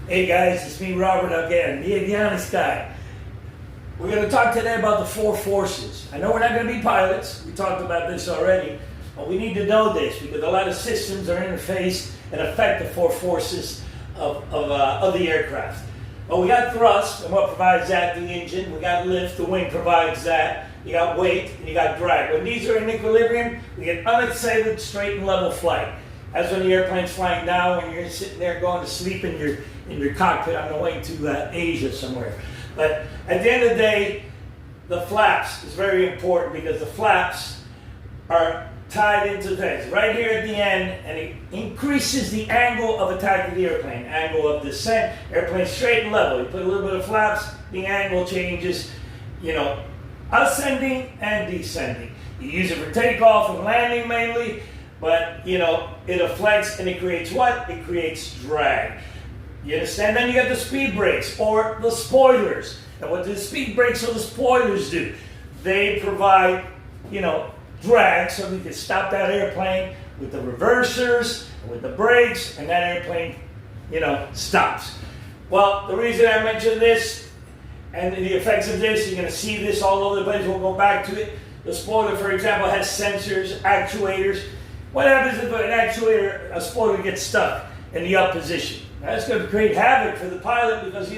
Hey guys, it's me, Robert, again, the avionics guy. We're going to talk today about the four forces. I know we're not going to be pilots. We talked about this already. But we need to know this because a lot of systems are interfaced and affect the four forces of the aircraft. Well, we got thrust, and what provides that? The engine. We got lift, the wing provides that. You got weight, and you got drag. When these are in equilibrium, we get unexcited, straight and level flight. That's when the airplane's flying down, when you're sitting there going to sleep in your cockpit on the way to Asia somewhere. But at the end of the day, the flaps is very important because the flaps are tied into things right here at the end, and it increases the angle of attack of the airplane, angle of descent, airplane straight and level. You put a little bit of flaps, the angle changes, ascending and descending. You use it for takeoff and landing mainly, but it affects and it creates what? It creates drag. You understand? Then you got the speed brakes or the spoilers. And what do the speed brakes or the spoilers do? They provide, drag so you can stop that airplane with the reversers, with the brakes, and that airplane, stops. Well, the reason I mentioned this and the effects of this, you're going to see this all over the place. We'll go back to it. The spoiler, for example, has sensors, actuators. What happens if a spoiler gets stuck in the up position? That's going to create havoc for the pilot because,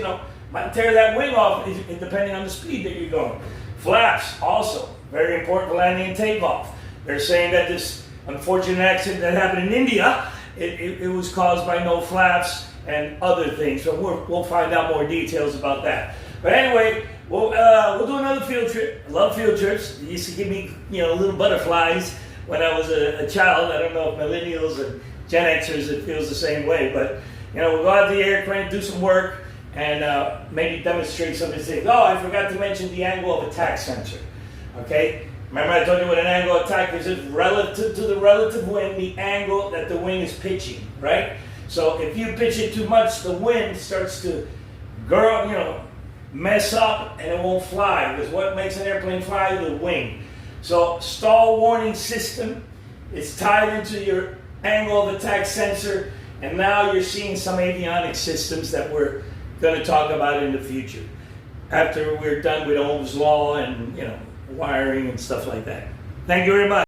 might tear that wing off depending on the speed that you're going. Flaps, also, very important for landing and takeoff. They're saying that this unfortunate accident that happened in India, it was caused by no flaps and other things. So we'll find out more details about that. But anyway, we'll do another field trip. I love field trips. It used to give me, little butterflies when I was a child. I don't know if millennials and Gen Xers, it feels the same way. But, we'll go out to the airplane, do some work, and maybe demonstrate some of these things. Oh, I forgot to mention the angle of attack sensor. Okay? Remember I told you what an angle of attack is? It's relative to the relative wind, the angle that the wing is pitching, right? So if you pitch it too much, the wind starts to mess up and it won't fly. Because what makes an airplane fly? The wing. So stall warning system is tied into your angle of attack sensor, and now you're seeing some avionics systems that we're going to talk about in the future after we're done with Ohm's law and wiring and stuff like that. Thank you very much.